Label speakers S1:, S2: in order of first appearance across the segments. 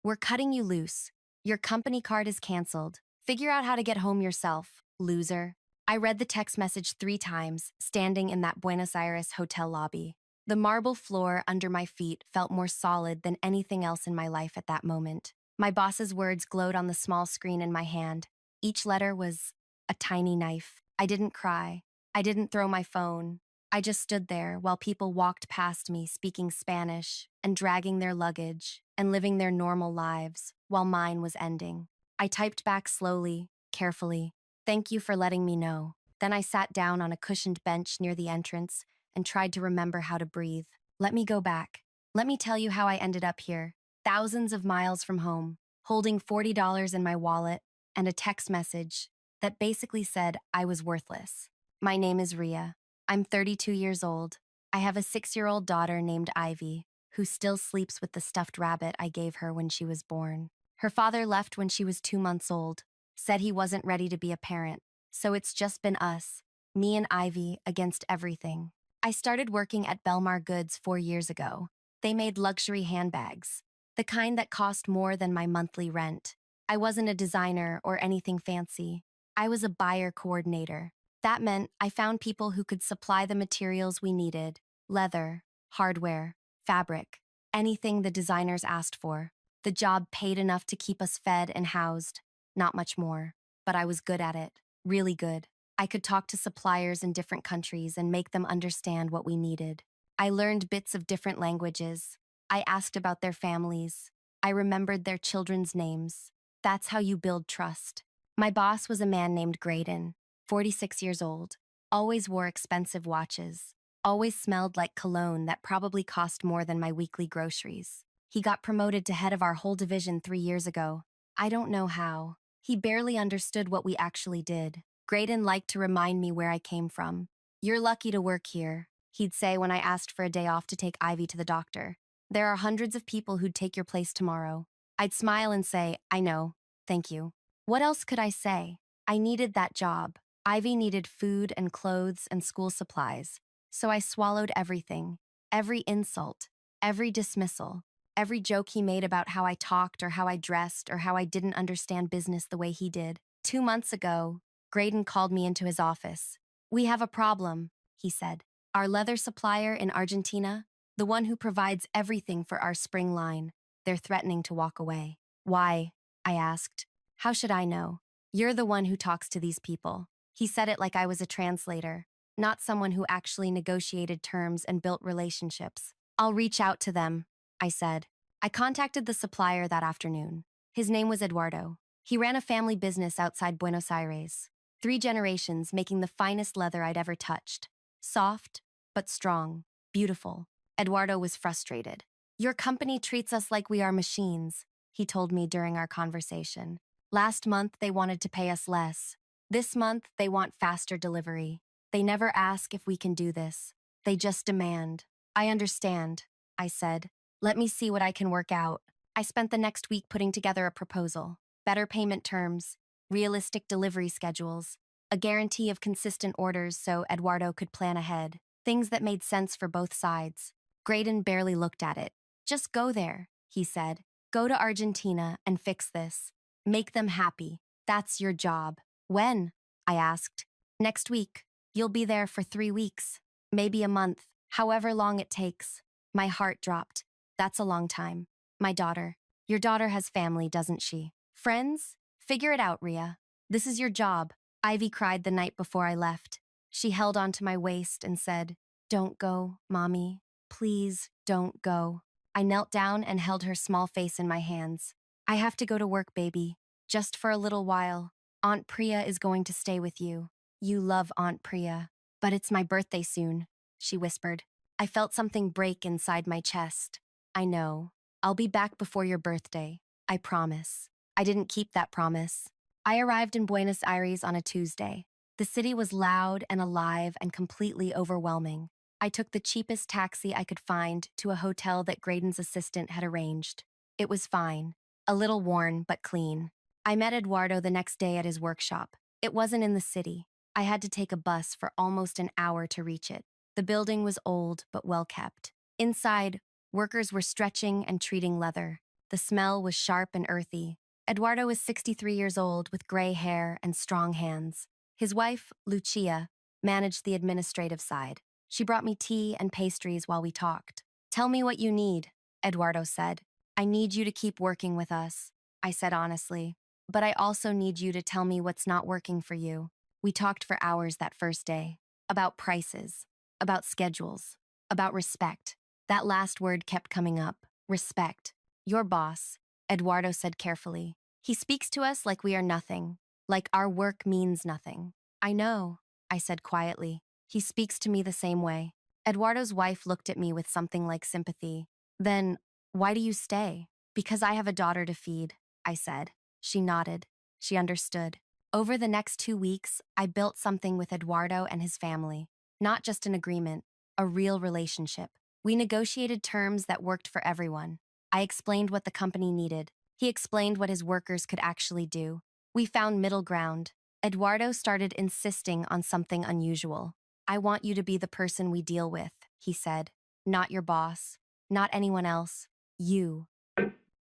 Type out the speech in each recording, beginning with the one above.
S1: We're cutting you loose. Your company card is canceled. Figure out how to get home yourself, loser. I read the text message 3 times, standing in that Buenos Aires hotel lobby. The marble floor under my feet felt more solid than anything else in my life at that moment. My boss's words glowed on the small screen in my hand. Each letter was a tiny knife. I didn't cry. I didn't throw my phone. I just stood there while people walked past me speaking Spanish and dragging their luggage and living their normal lives while mine was ending. I typed back slowly, carefully. Thank you for letting me know. Then I sat down on a cushioned bench near the entrance and tried to remember how to breathe. Let me go back. Let me tell you how I ended up here, thousands of miles from home, holding $40 in my wallet and a text message that basically said I was worthless. My name is Rhea. I'm 32 years old. I have a 6-year-old daughter named Ivy, who still sleeps with the stuffed rabbit I gave her when she was born. Her father left when she was 2 months old, said he wasn't ready to be a parent, so it's just been us, me and Ivy, against everything. I started working at Belmar Goods 4 years ago. They made luxury handbags, the kind that cost more than my monthly rent. I wasn't a designer or anything fancy. I was a buyer coordinator. That meant I found people who could supply the materials we needed: leather, hardware, fabric, anything the designers asked for. The job paid enough to keep us fed and housed, not much more. But I was good at it, really good. I could talk to suppliers in different countries and make them understand what we needed. I learned bits of different languages. I asked about their families. I remembered their children's names. That's how you build trust. My boss was a man named Graydon, 46 years old, always wore expensive watches, always smelled like cologne that probably cost more than my weekly groceries. He got promoted to head of our whole division 3 years ago. I don't know how. He barely understood what we actually did. Graydon liked to remind me where I came from. You're lucky to work here, he'd say when I asked for a day off to take Ivy to the doctor. There are hundreds of people who'd take your place tomorrow. I'd smile and say, I know, thank you. What else could I say? I needed that job. Ivy needed food and clothes and school supplies. So I swallowed everything, every insult, every dismissal, every joke he made about how I talked or how I dressed or how I didn't understand business the way he did. 2 months ago, Graydon called me into his office. We have a problem, he said. Our leather supplier in Argentina, the one who provides everything for our spring line, they're threatening to walk away. Why? I asked. How should I know? You're the one who talks to these people. He said it like I was a translator, not someone who actually negotiated terms and built relationships. I'll reach out to them, I said. I contacted the supplier that afternoon. His name was Eduardo. He ran a family business outside Buenos Aires. 3 generations making the finest leather I'd ever touched. Soft, but strong, beautiful. Eduardo was frustrated. Your company treats us like we are machines, he told me during our conversation. Last month, they wanted to pay us less. This month, they want faster delivery. They never ask if we can do this. They just demand. I understand, I said. Let me see what I can work out. I spent the next week putting together a proposal. Better payment terms, realistic delivery schedules, a guarantee of consistent orders so Eduardo could plan ahead. Things that made sense for both sides. Graydon barely looked at it. Just go there, he said. Go to Argentina and fix this. Make them happy. That's your job. When? I asked. Next week. You'll be there for 3 weeks. Maybe a month. However long it takes. My heart dropped. That's a long time. My daughter. Your daughter has family, doesn't she? Friends? Figure it out, Rhea. This is your job. Ivy cried the night before I left. She held onto my waist and said, Don't go, Mommy. Please don't go. I knelt down and held her small face in my hands. I have to go to work, baby. Just for a little while. Aunt Priya is going to stay with you. You love Aunt Priya. But it's my birthday soon, she whispered. I felt something break inside my chest. I know. I'll be back before your birthday. I promise. I didn't keep that promise. I arrived in Buenos Aires on a Tuesday. The city was loud and alive and completely overwhelming. I took the cheapest taxi I could find to a hotel that Graydon's assistant had arranged. It was fine. A little worn, but clean. I met Eduardo the next day at his workshop. It wasn't in the city. I had to take a bus for almost an hour to reach it. The building was old, but well kept. Inside, workers were stretching and treating leather. The smell was sharp and earthy. Eduardo was 63 years old with gray hair and strong hands. His wife, Lucia, managed the administrative side. She brought me tea and pastries while we talked. "Tell me what you need," Eduardo said. "I need you to keep working with us," I said honestly. "But I also need you to tell me what's not working for you." We talked for hours that first day. About prices, about schedules, about respect. That last word kept coming up. Respect. "Your boss," Eduardo said carefully. "He speaks to us like we are nothing, like our work means nothing." "I know," I said quietly. "He speaks to me the same way." Eduardo's wife looked at me with something like sympathy. "Then, why do you stay?" "Because I have a daughter to feed," I said. She nodded. She understood. Over the next 2 weeks, I built something with Eduardo and his family. Not just an agreement, a real relationship. We negotiated terms that worked for everyone. I explained what the company needed. He explained what his workers could actually do. We found middle ground. Eduardo started insisting on something unusual. "I want you to be the person we deal with," he said. "Not your boss. Not anyone else. You."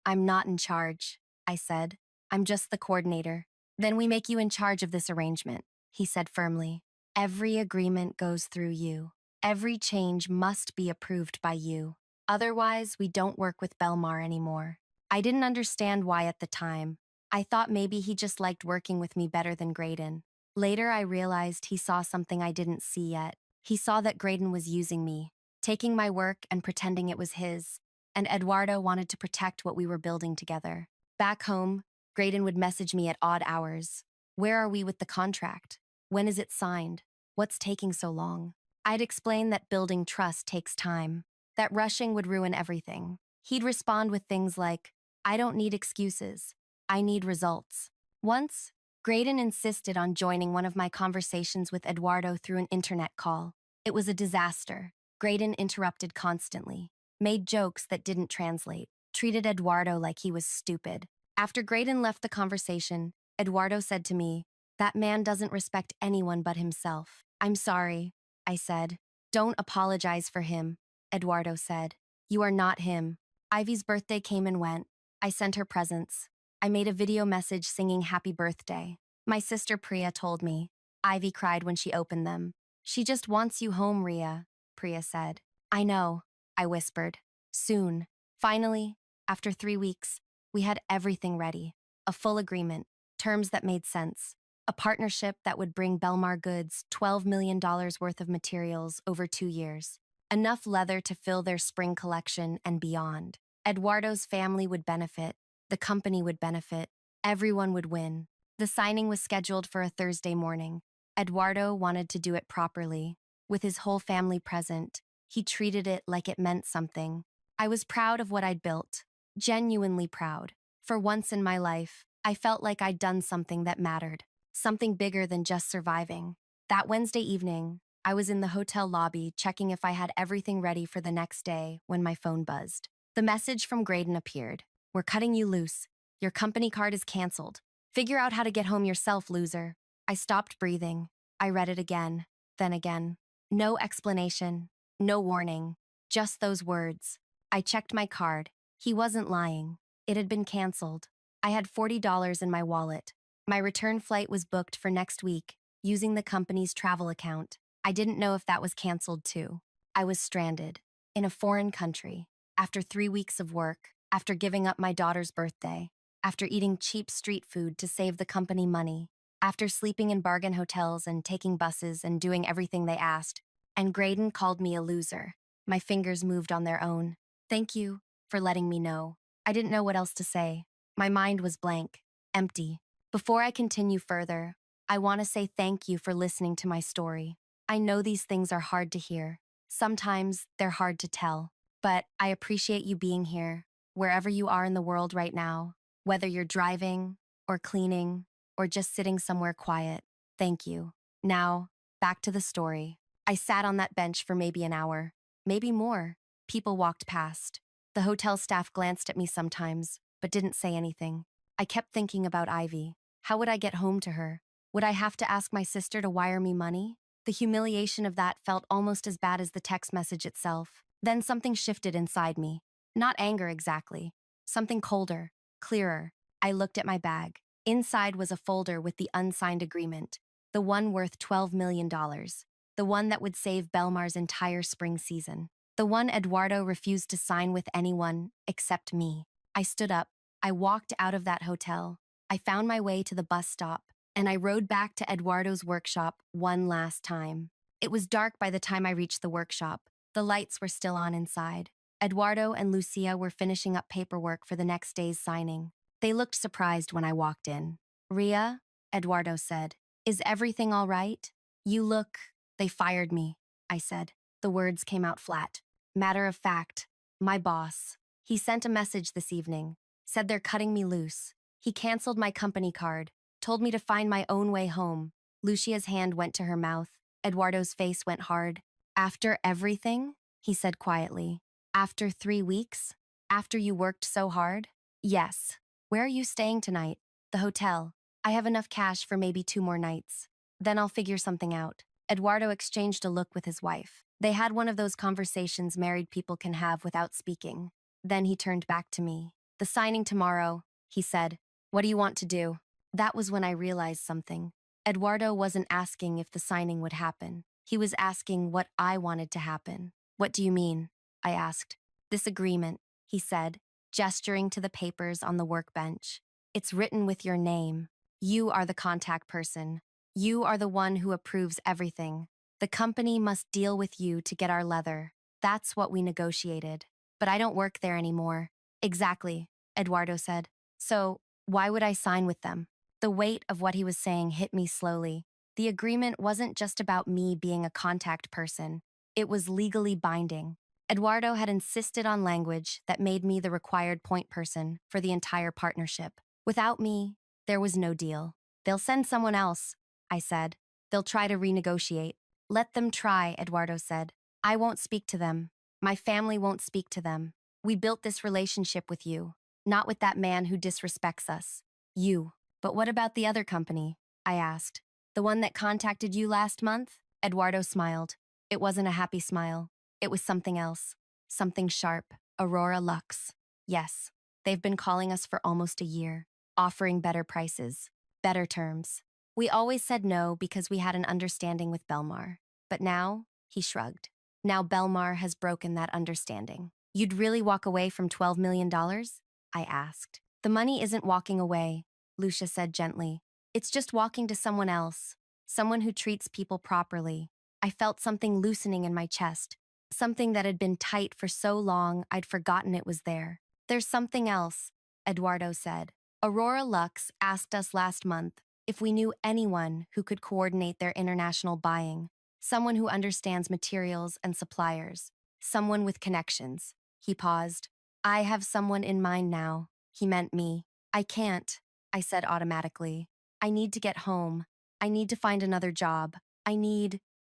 S1: "I'm not in charge," I said. "I'm just the coordinator." "Then we make you in charge of this arrangement," he said firmly. "Every agreement goes through you. Every change must be approved by you. Otherwise, we don't work with Belmar anymore." I didn't understand why at the time. I thought maybe he just liked working with me better than Graydon. Later, I realized he saw something I didn't see yet. He saw that Graydon was using me, taking my work and pretending it was his. And Eduardo wanted to protect what we were building together. Back home, Graydon would message me at odd hours. "Where are we with the contract? When is it signed? What's taking so long?" I'd explain that building trust takes time, that rushing would ruin everything. He'd respond with things like, "I don't need excuses. I need results." Once, Graydon insisted on joining one of my conversations with Eduardo through an internet call. It was a disaster. Graydon interrupted constantly, made jokes that didn't translate, treated Eduardo like he was stupid. After Graydon left the conversation, Eduardo said to me, "That man doesn't respect anyone but himself." "I'm sorry," I said. "Don't apologize for him," Eduardo said. "You are not him." Ivy's birthday came and went. I sent her presents. I made a video message singing happy birthday. My sister Priya told me. Ivy cried when she opened them. "She just wants you home, Rhea," Priya said. "I know," I whispered. Soon. Finally, after 3 weeks, we had everything ready. A full agreement, terms that made sense. A partnership that would bring Belmar Goods $12 million worth of materials over 2 years. Enough leather to fill their spring collection and beyond. Eduardo's family would benefit. The company would benefit. Everyone would win. The signing was scheduled for a Thursday morning. Eduardo wanted to do it properly. With his whole family present, he treated it like it meant something. I was proud of what I'd built. Genuinely proud. For once in my life, I felt like I'd done something that mattered. Something bigger than just surviving. That Wednesday evening, I was in the hotel lobby checking if I had everything ready for the next day when my phone buzzed. The message from Graydon appeared. "We're cutting you loose. Your company card is canceled. Figure out how to get home yourself, loser." I stopped breathing. I read it again, then again. No explanation, no warning, just those words. I checked my card. He wasn't lying. It had been canceled. I had $40 in my wallet. My return flight was booked for next week, using the company's travel account. I didn't know if that was canceled too. I was stranded, in a foreign country, after 3 weeks of work, after giving up my daughter's birthday, after eating cheap street food to save the company money, after sleeping in bargain hotels and taking buses and doing everything they asked. And Graydon called me a loser. My fingers moved on their own. "Thank you for letting me know." I didn't know what else to say. My mind was blank, empty. Before I continue further, I want to say thank you for listening to my story. I know these things are hard to hear. Sometimes they're hard to tell. But I appreciate you being here, wherever you are in the world right now, whether you're driving, or cleaning, or just sitting somewhere quiet. Thank you. Now, back to the story. I sat on that bench for maybe an hour, maybe more. People walked past. The hotel staff glanced at me sometimes, but didn't say anything. I kept thinking about Ivy. How would I get home to her? Would I have to ask my sister to wire me money? The humiliation of that felt almost as bad as the text message itself. Then something shifted inside me. Not anger exactly, Something colder, clearer. I looked at my bag. Inside was a folder with the unsigned agreement, the one worth $12 million, the one that would save Belmar's entire spring season, the one Eduardo refused to sign with anyone except me. I stood up. I walked out of that hotel. I found my way to the bus stop, and I rode back to Eduardo's workshop one last time. It was dark by the time I reached the workshop. The lights were still on inside. Eduardo and Lucia were finishing up paperwork for the next day's signing. They looked surprised when I walked in. "Rhea," Eduardo said, "is everything all right? You look—" "They fired me," I said. The words came out flat. "Matter of fact, my boss. He sent a message this evening, said they're cutting me loose. He canceled my company card, told me to find my own way home." Lucia's hand went to her mouth. Eduardo's face went hard. "After everything?" he said quietly. "After 3 weeks? After you worked so hard?" "Yes. Where are you staying tonight?" "The hotel. I have enough cash for maybe 2 more nights. Then I'll figure something out." Eduardo exchanged a look with his wife. They had one of those conversations married people can have without speaking. Then he turned back to me. "The signing tomorrow," he said. "What do you want to do?" That was when I realized something. Eduardo wasn't asking if the signing would happen. He was asking what I wanted to happen. "What do you mean?" I asked. "This agreement," he said, gesturing to the papers on the workbench. "It's written with your name. You are the contact person. You are the one who approves everything. The company must deal with you to get our leather. That's what we negotiated. But I don't work there anymore." "Exactly," Eduardo said. "So, why would I sign with them?" The weight of what he was saying hit me slowly. The agreement wasn't just about me being a contact person. It was legally binding. Eduardo had insisted on language that made me the required point person for the entire partnership. Without me, there was no deal. "They'll send someone else," I said. "They'll try to renegotiate." "Let them try," Eduardo said. "I won't speak to them. My family won't speak to them. We built this relationship with you, not with that man who disrespects us. You." "But what about the other company?" I asked. "The one that contacted you last month?" Eduardo smiled. It wasn't a happy smile. It was something else. Something sharp. "Aurora Lux." "Yes. They've been calling us for almost a year, offering better prices, better terms. We always said no because we had an understanding with Belmar. But now," he shrugged, "now Belmar has broken that understanding." "You'd really walk away from $12 million?" I asked. "The money isn't walking away," Lucia said gently. "It's just walking to someone else, someone who treats people properly." I felt something loosening in my chest, something that had been tight for so long I'd forgotten it was there. "There's something else," Eduardo said. "Aurora Lux asked us last month if we knew anyone who could coordinate their international buying, someone who understands materials and suppliers, someone with connections." He paused. "I have someone in mind now." He meant me. "I can't," I said automatically. "I need to get home. I need to find another job.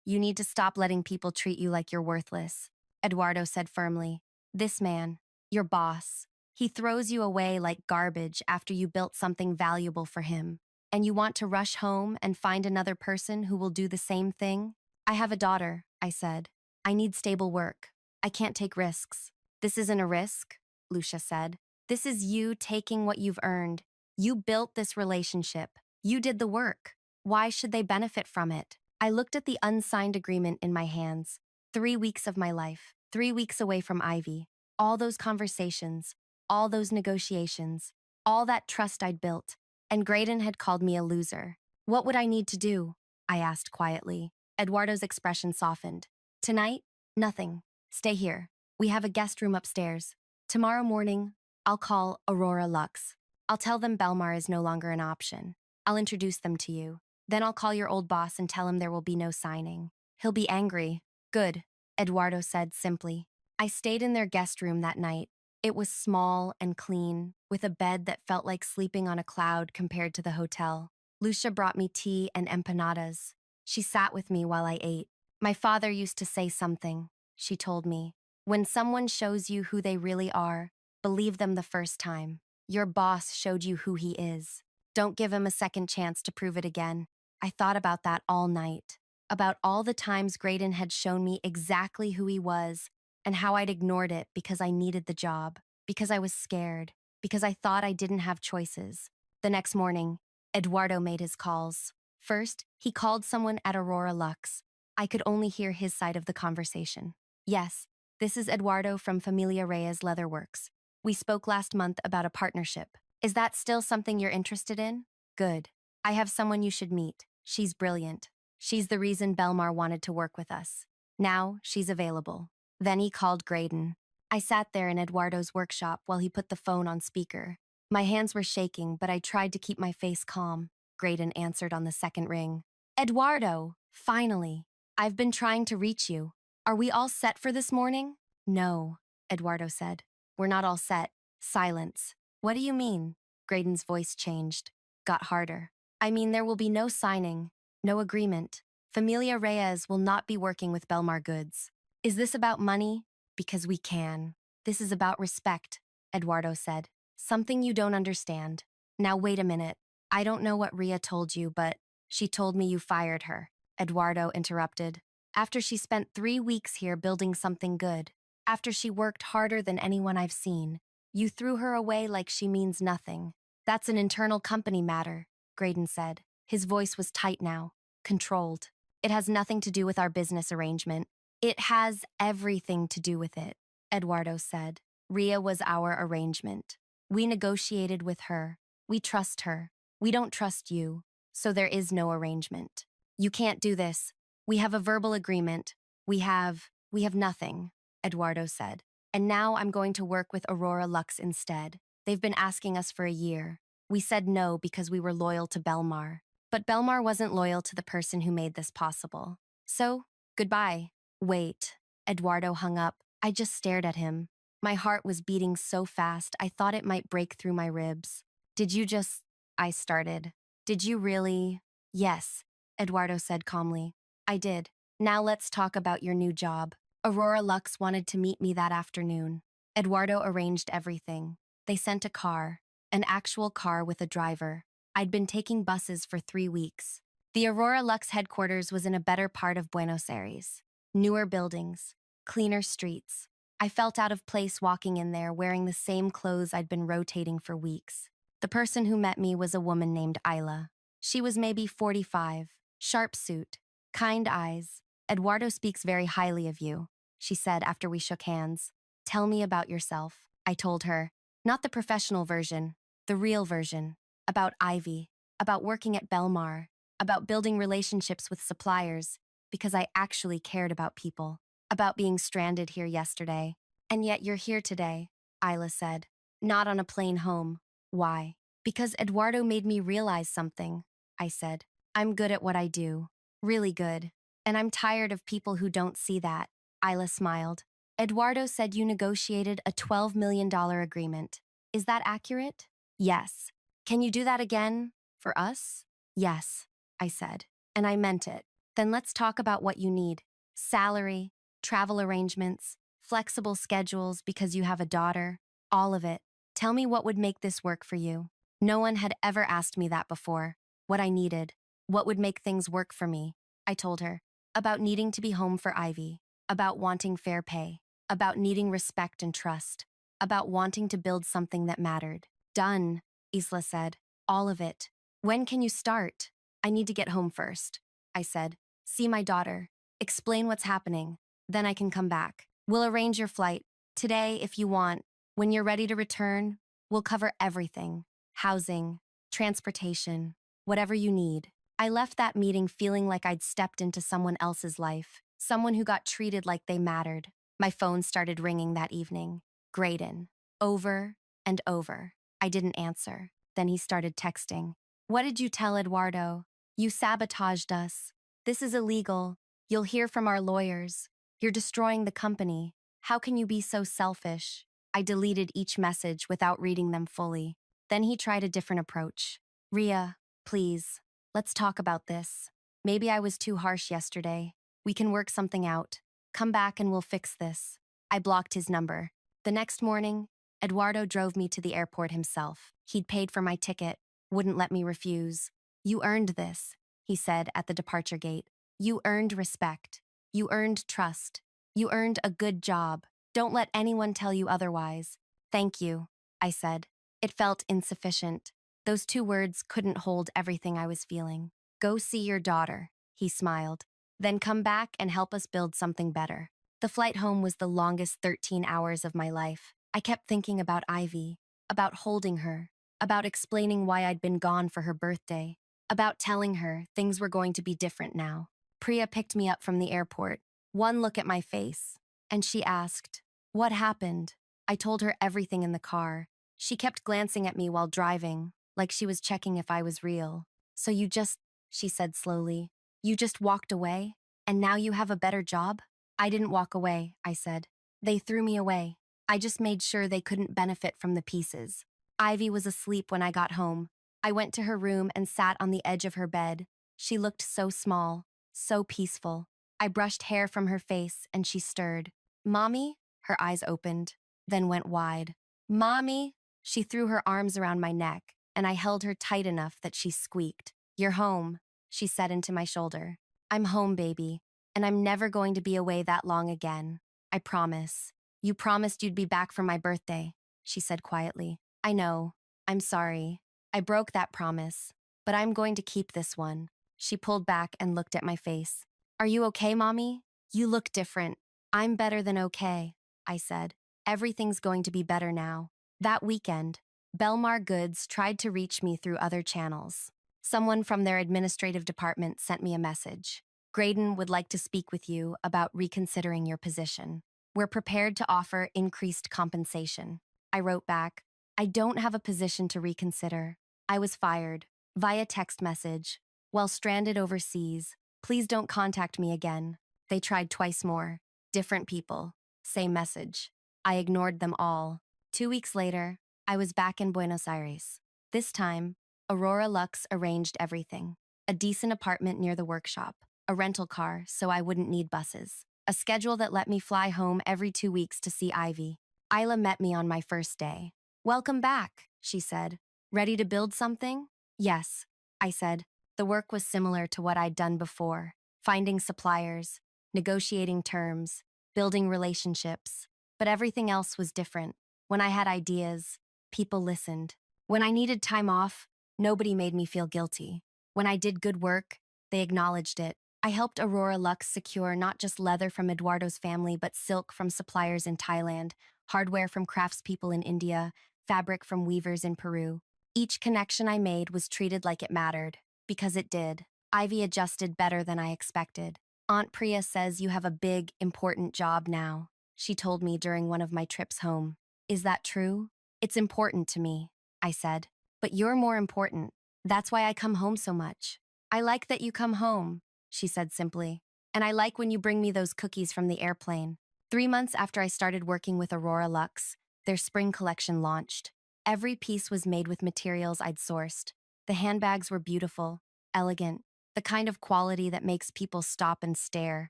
S1: You need to stop letting people treat you like you're worthless," Eduardo said firmly. "This man, your boss, he throws you away like garbage after you built something valuable for him. And you want to rush home and find another person who will do the same thing?" "I have a daughter," I said. "I need stable work. I can't take risks." "This isn't a risk," Lucia said. "This is you taking what you've earned. You built this relationship. You did the work. Why should they benefit from it?" I looked at the unsigned agreement in my hands. 3 weeks of my life, 3 weeks away from Ivy. All those conversations, all those negotiations, all that trust I'd built. And Graydon had called me a loser. "What would I need to do?" I asked quietly. Eduardo's expression softened. "Tonight, nothing. Stay here. We have a guest room upstairs. Tomorrow morning, I'll call Aurora Lux. I'll tell them Belmar is no longer an option. I'll introduce them to you. Then I'll call your old boss and tell him there will be no signing. He'll be angry." "Good," Eduardo said simply. I stayed in their guest room that night. It was small and clean, with a bed that felt like sleeping on a cloud compared to the hotel. Lucia brought me tea and empanadas. She sat with me while I ate. "My father used to say something," she told me. "When someone shows you who they really are, believe them the first time. Your boss showed you who he is. Don't give him a second chance to prove it again." I thought about that all night, about all the times Graydon had shown me exactly who he was and how I'd ignored it because I needed the job, because I was scared. because I thought I didn't have choices. The next morning, Eduardo made his calls. First, he called someone at Aurora Lux. I could only hear his side of the conversation. Yes, this is Eduardo from Familia Rhea's Leatherworks. We spoke last month about a partnership. Is that still something you're interested in? Good. I have someone you should meet. She's brilliant. She's the reason Belmar wanted to work with us. Now, she's available. Then he called Graydon. I sat there in Eduardo's workshop while he put the phone on speaker. My hands were shaking, but I tried to keep my face calm. Graydon answered on the second ring. Eduardo! Finally. I've been trying to reach you. Are we all set for this morning? No, Eduardo said. We're not all set. Silence. What do you mean? Graydon's voice changed. Got harder. I mean, there will be no signing, no agreement. Familia Reyes will not be working with Belmar Goods. Is this about money? Because we can. This is about respect, Eduardo said. Something you don't understand. Now wait a minute. I don't know what Rhea told you, but she told me you fired her, Eduardo interrupted. After she spent 3 weeks here building something good. After she worked harder than anyone I've seen. You threw her away like she means nothing. That's an internal company matter, Graydon said. His voice was tight now, controlled. It has nothing to do with our business arrangement. It has everything to do with it, Eduardo said. Rhea was our arrangement. We negotiated with her. We trust her. We don't trust you. So there is no arrangement. You can't do this. We have a verbal agreement. We have nothing, Eduardo said. And now I'm going to work with Aurora Lux instead. They've been asking us for a year. We said no because we were loyal to Belmar. But Belmar wasn't loyal to the person who made this possible. So, goodbye. Wait. Eduardo hung up. I just stared at him. My heart was beating so fast I thought it might break through my ribs. Did you just... I started. Did you really... Yes, Eduardo said calmly. I did. Now let's talk about your new job. Aurora Lux wanted to meet me that afternoon. Eduardo arranged everything. They sent a car, an actual car with a driver. I'd been taking buses for 3 weeks. The Aurora Lux headquarters was in a better part of Buenos Aires. Newer buildings, cleaner streets. I felt out of place walking in there wearing the same clothes I'd been rotating for weeks. The person who met me was a woman named Isla. She was maybe 45, sharp suit, kind eyes. Eduardo speaks very highly of you, she said after we shook hands. Tell me about yourself, I told her. Not the professional version, the real version. About Ivy, about working at Belmar, about building relationships with suppliers, because I actually cared about people, about being stranded here yesterday. And yet you're here today, Isla said. Not on a plane home. Why? Because Eduardo made me realize something, I said. I'm good at what I do. Really good. And I'm tired of people who don't see that. Isla smiled. Eduardo said you negotiated a $12 million agreement. Is that accurate? Yes. Can you do that again? For us? Yes, I said. And I meant it. Then let's talk about what you need. Salary, travel arrangements, flexible schedules because you have a daughter, all of it. Tell me what would make this work for you. No one had ever asked me that before. What I needed. What would make things work for me. I told her. About needing to be home for Ivy. About wanting fair pay. About needing respect and trust. About wanting to build something that mattered. Done, Isla said. All of it. When can you start? I need to get home first, I said. See my daughter. Explain what's happening. Then I can come back. We'll arrange your flight. Today, if you want. When you're ready to return, we'll cover everything. Housing, transportation, whatever you need. I left that meeting feeling like I'd stepped into someone else's life. Someone who got treated like they mattered. My phone started ringing that evening. Graydon. Over and over. I didn't answer. Then he started texting. What did you tell Eduardo? You sabotaged us. This is illegal. You'll hear from our lawyers. You're destroying the company. How can you be so selfish? I deleted each message without reading them fully. Then he tried a different approach. Rhea, please, let's talk about this. Maybe I was too harsh yesterday. We can work something out. Come back and we'll fix this. I blocked his number. The next morning, Eduardo drove me to the airport himself. He'd paid for my ticket, wouldn't let me refuse. You earned this, he said at the departure gate. You earned respect. You earned trust. You earned a good job. Don't let anyone tell you otherwise. Thank you, I said. It felt insufficient. Those two words couldn't hold everything I was feeling. Go see your daughter, he smiled. Then come back and help us build something better. The flight home was the longest 13 hours of my life. I kept thinking about Ivy, about holding her, about explaining why I'd been gone for her birthday, about telling her things were going to be different now. Priya picked me up from the airport, one look at my face, and she asked, "What happened?" I told her everything in the car. She kept glancing at me while driving, like she was checking if I was real. "So you just," she said slowly, "you just walked away? And now you have a better job?" "I didn't walk away," I said. "They threw me away. I just made sure they couldn't benefit from the pieces." Ivy was asleep when I got home. I went to her room and sat on the edge of her bed. She looked so small, so peaceful. I brushed hair from her face and she stirred. "Mommy?" Her eyes opened, then went wide. "Mommy?" She threw her arms around my neck, and I held her tight enough that she squeaked. "You're home," she said into my shoulder. "I'm home, baby, and I'm never going to be away that long again. I promise." "You promised you'd be back for my birthday," she said quietly. "I know. I'm sorry. I broke that promise, but I'm going to keep this one." She pulled back and looked at my face. "Are you okay, Mommy? You look different." "I'm better than okay," I said. "Everything's going to be better now." That weekend, Belmar Goods tried to reach me through other channels. Someone from their administrative department sent me a message. "Graydon would like to speak with you about reconsidering your position. We're prepared to offer increased compensation." I wrote back, "I don't have a position to reconsider. I was fired, via text message, while stranded overseas. Please don't contact me again." They tried twice more. Different people. Same message. I ignored them all. 2 weeks later, I was back in Buenos Aires. This time, Aurora Lux arranged everything. A decent apartment near the workshop, a rental car so I wouldn't need buses, a schedule that let me fly home every 2 weeks to see Ivy. Isla met me on my first day. "Welcome back," she said. "Ready to build something?" "Yes," I said. The work was similar to what I'd done before, finding suppliers, negotiating terms, building relationships. But everything else was different. When I had ideas, people listened. When I needed time off, nobody made me feel guilty. When I did good work, they acknowledged it. I helped Aurora Lux secure not just leather from Eduardo's family, but silk from suppliers in Thailand, hardware from craftspeople in India, fabric from weavers in Peru. Each connection I made was treated like it mattered, because it did. Ivy adjusted better than I expected. "Aunt Priya says you have a big, important job now," she told me during one of my trips home. "Is that true?" "It's important to me," I said. "But you're more important. That's why I come home so much." "I like that you come home," she said simply. "And I like when you bring me those cookies from the airplane." 3 months after I started working with Aurora Lux, their spring collection launched. Every piece was made with materials I'd sourced. The handbags were beautiful, elegant, the kind of quality that makes people stop and stare.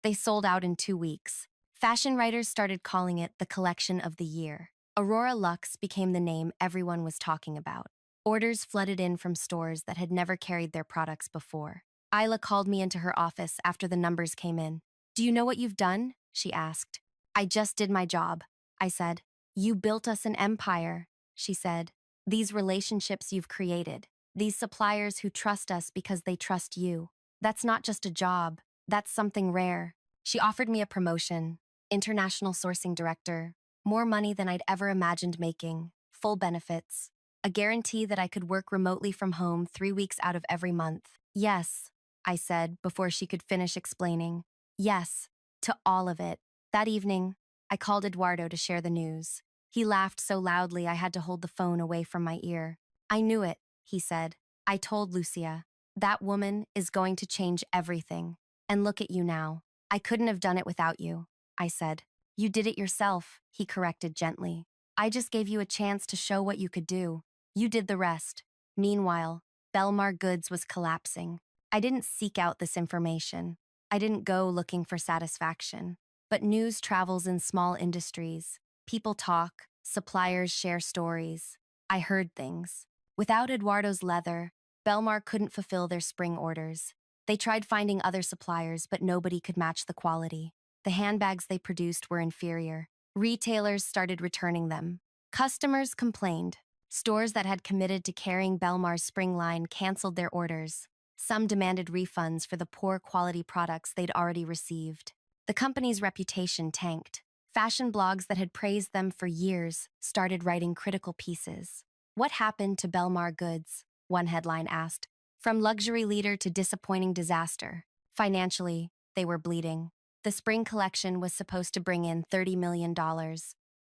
S1: They sold out in 2 weeks. Fashion writers started calling it the collection of the year. Aurora Lux became the name everyone was talking about. Orders flooded in from stores that had never carried their products before. Isla called me into her office after the numbers came in. "Do you know what you've done?" she asked. "I just did my job," I said. "You built us an empire," she said. "These relationships you've created, these suppliers who trust us because they trust you. That's not just a job, that's something rare." She offered me a promotion, international sourcing director, more money than I'd ever imagined making, full benefits, a guarantee that I could work remotely from home 3 weeks out of every month. "Yes," I said before she could finish explaining. "Yes, to all of it." That evening, I called Eduardo to share the news. He laughed so loudly I had to hold the phone away from my ear. "I knew it," he said. "I told Lucia. That woman is going to change everything. And look at you now. I couldn't have done it without you," I said. "You did it yourself," he corrected gently. "I just gave you a chance to show what you could do. You did the rest." Meanwhile, Belmar Goods was collapsing. I didn't seek out this information. I didn't go looking for satisfaction. But news travels in small industries. People talk, suppliers share stories. I heard things. Without Eduardo's leather, Belmar couldn't fulfill their spring orders. They tried finding other suppliers, but nobody could match the quality. The handbags they produced were inferior. Retailers started returning them. Customers complained. Stores that had committed to carrying Belmar's spring line canceled their orders. Some demanded refunds for the poor quality products they'd already received. The company's reputation tanked. Fashion blogs that had praised them for years started writing critical pieces. What happened to Belmar goods? One headline asked. From luxury leader to disappointing disaster. Financially, they were bleeding. The spring collection was supposed to bring in $30 million.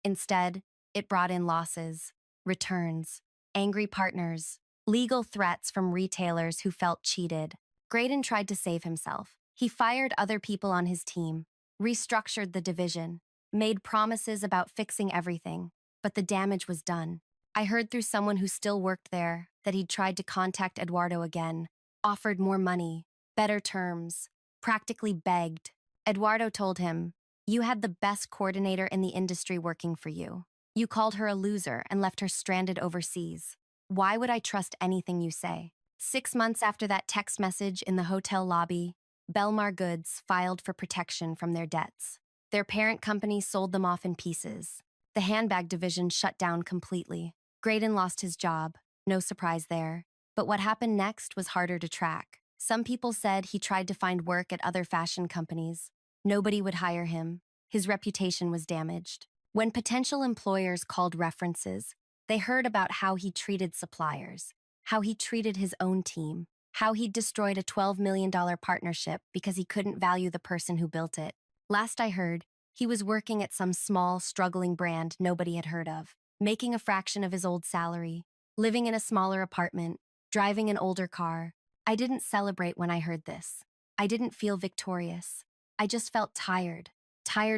S1: Instead, it brought in losses, returns, angry partners, legal threats from retailers who felt cheated. Graydon tried to save himself. He fired other people on his team, restructured the division, made promises about fixing everything, but the damage was done. I heard through someone who still worked there that he'd tried to contact Eduardo again, offered more money, better terms, practically begged. Eduardo told him, "You had the best coordinator in the industry working for you. You called her a loser and left her stranded overseas. Why would I trust anything you say?" 6 months after that text message in the hotel lobby, Belmar Goods filed for protection from their debts. Their parent company sold them off in pieces. The handbag division shut down completely. Graydon lost his job, no surprise there. But what happened next was harder to track. Some people said he tried to find work at other fashion companies. Nobody would hire him. His reputation was damaged. When potential employers called references, they heard about how he treated suppliers, how he treated his own team, how he'd destroyed a $12 million partnership because he couldn't value the person who built it. Last I heard, he was working at some small, struggling brand nobody had heard of, making a fraction of his old salary, living in a smaller apartment, driving an older car. I didn't celebrate when I heard this. I didn't feel victorious. I just felt tired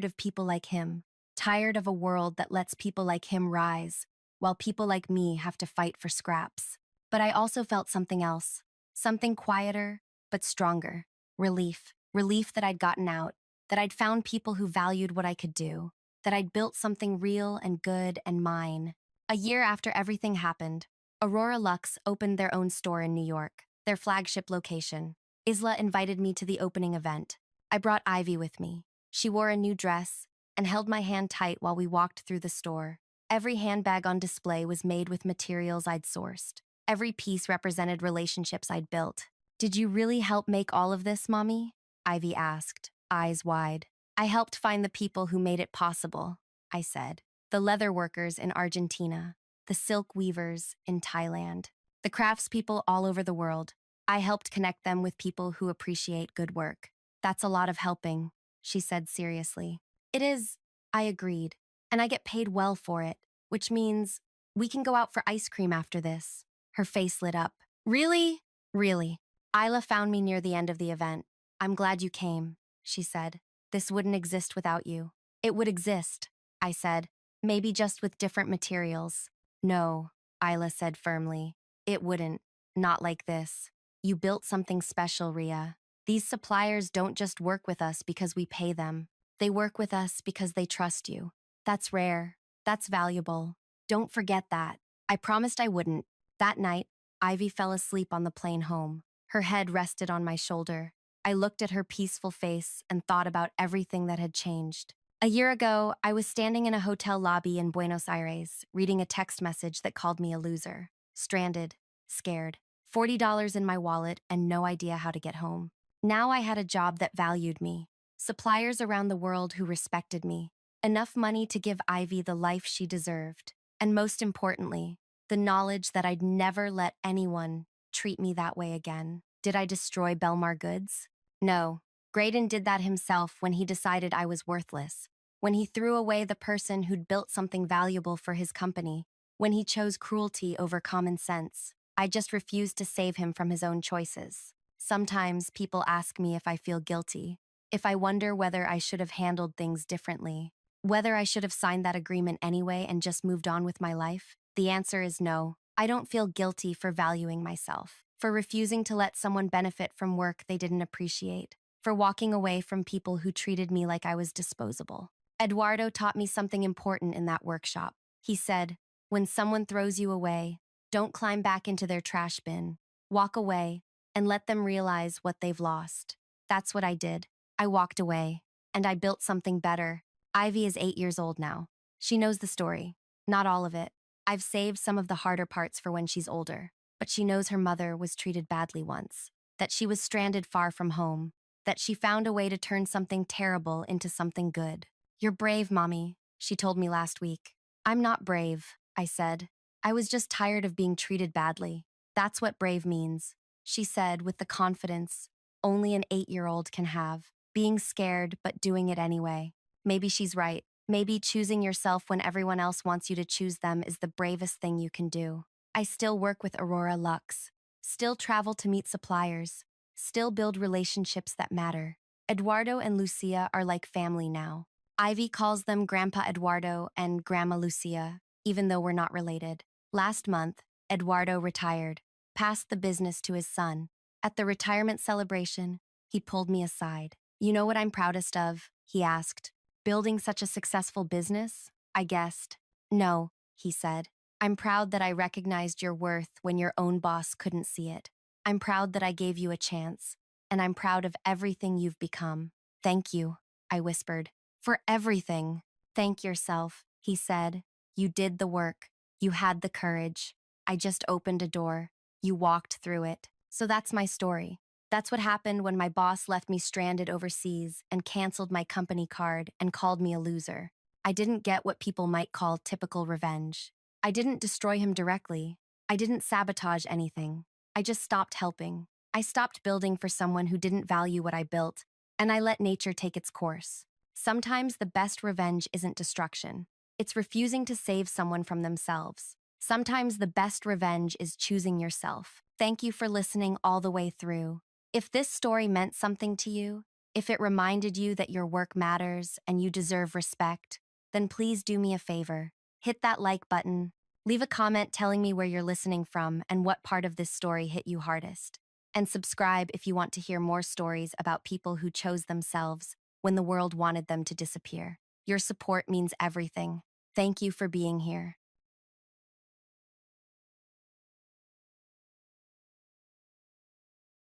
S1: of people like him, tired of a world that lets people like him rise, while people like me have to fight for scraps. But I also felt something else, something quieter, but stronger. Relief. Relief that I'd gotten out, that I'd found people who valued what I could do, that I'd built something real and good and mine. A year after everything happened, Aurora Luxe opened their own store in New York, their flagship location. Isla invited me to the opening event. I brought Ivy with me. She wore a new dress and held my hand tight while we walked through the store. Every handbag on display was made with materials I'd sourced. Every piece represented relationships I'd built. "Did you really help make all of this, Mommy?" Ivy asked, eyes wide. "I helped find the people who made it possible," I said. "The leather workers in Argentina, the silk weavers in Thailand, the craftspeople all over the world. I helped connect them with people who appreciate good work." "That's a lot of helping," she said seriously. "It is," I agreed, "and I get paid well for it, which means we can go out for ice cream after this." Her face lit up. "Really? Really?" "Isla found me near the end of the event. I'm glad you came," she said. "This wouldn't exist without you." "It would exist," I said, "maybe just with different materials." "No," Isla said firmly. "It wouldn't. Not like this. You built something special, Rhea. These suppliers don't just work with us because we pay them. They work with us because they trust you. That's rare. That's valuable. Don't forget that." I promised I wouldn't. That night, Ivy fell asleep on the plane home. Her head rested on my shoulder. I looked at her peaceful face and thought about everything that had changed. A year ago, I was standing in a hotel lobby in Buenos Aires, reading a text message that called me a loser. Stranded, scared, $40 in my wallet, and no idea how to get home. Now I had a job that valued me, suppliers around the world who respected me, enough money to give Ivy the life she deserved, and most importantly, the knowledge that I'd never let anyone treat me that way again. Did I destroy Belmar Goods? No. Graydon did that himself when he decided I was worthless, when he threw away the person who'd built something valuable for his company, when he chose cruelty over common sense. I just refused to save him from his own choices. Sometimes people ask me if I feel guilty, if I wonder whether I should have handled things differently, whether I should have signed that agreement anyway and just moved on with my life. The answer is no. I don't feel guilty for valuing myself, for refusing to let someone benefit from work they didn't appreciate, for walking away from people who treated me like I was disposable. Eduardo taught me something important in that workshop. He said, "When someone throws you away, don't climb back into their trash bin. Walk away and let them realize what they've lost." That's what I did. I walked away, and I built something better. Ivy is 8 years old now. She knows the story. Not all of it, I've saved some of the harder parts for when she's older, but she knows her mother was treated badly once, that she was stranded far from home, that she found a way to turn something terrible into something good. You're brave, Mommy, she told me last week. I'm not brave, I said. I was just tired of being treated badly. That's what brave means, she said with the confidence only an 8-year-old can have, being scared but doing it anyway. Maybe she's right. Maybe choosing yourself when everyone else wants you to choose them is the bravest thing you can do. I still work with Aurora Lux, still travel to meet suppliers, still build relationships that matter. Eduardo and Lucia are like family now. Ivy calls them Grandpa Eduardo and Grandma Lucia, even though we're not related. Last month, Eduardo retired, passed the business to his son. At the retirement celebration, he pulled me aside. You know what I'm proudest of? He asked. Building such a successful business? I guessed. No, he said. I'm proud that I recognized your worth when your own boss couldn't see it. I'm proud that I gave you a chance, and I'm proud of everything you've become. Thank you, I whispered. For everything. Thank yourself, he said. You did the work. You had the courage. I just opened a door. You walked through it. So that's my story. That's what happened when my boss left me stranded overseas and canceled my company card and called me a loser. I didn't get what people might call typical revenge. I didn't destroy him directly. I didn't sabotage anything. I just stopped helping. I stopped building for someone who didn't value what I built, and I let nature take its course. Sometimes the best revenge isn't destruction. It's refusing to save someone from themselves. Sometimes the best revenge is choosing yourself. Thank you for listening all the way through. If this story meant something to you, if it reminded you that your work matters and you deserve respect, then please do me a favor. Hit that like button. Leave a comment telling me where you're listening from and what part of this story hit you hardest. And subscribe if you want to hear more stories about people who chose themselves when the world wanted them to disappear. Your support means everything. Thank you for being here.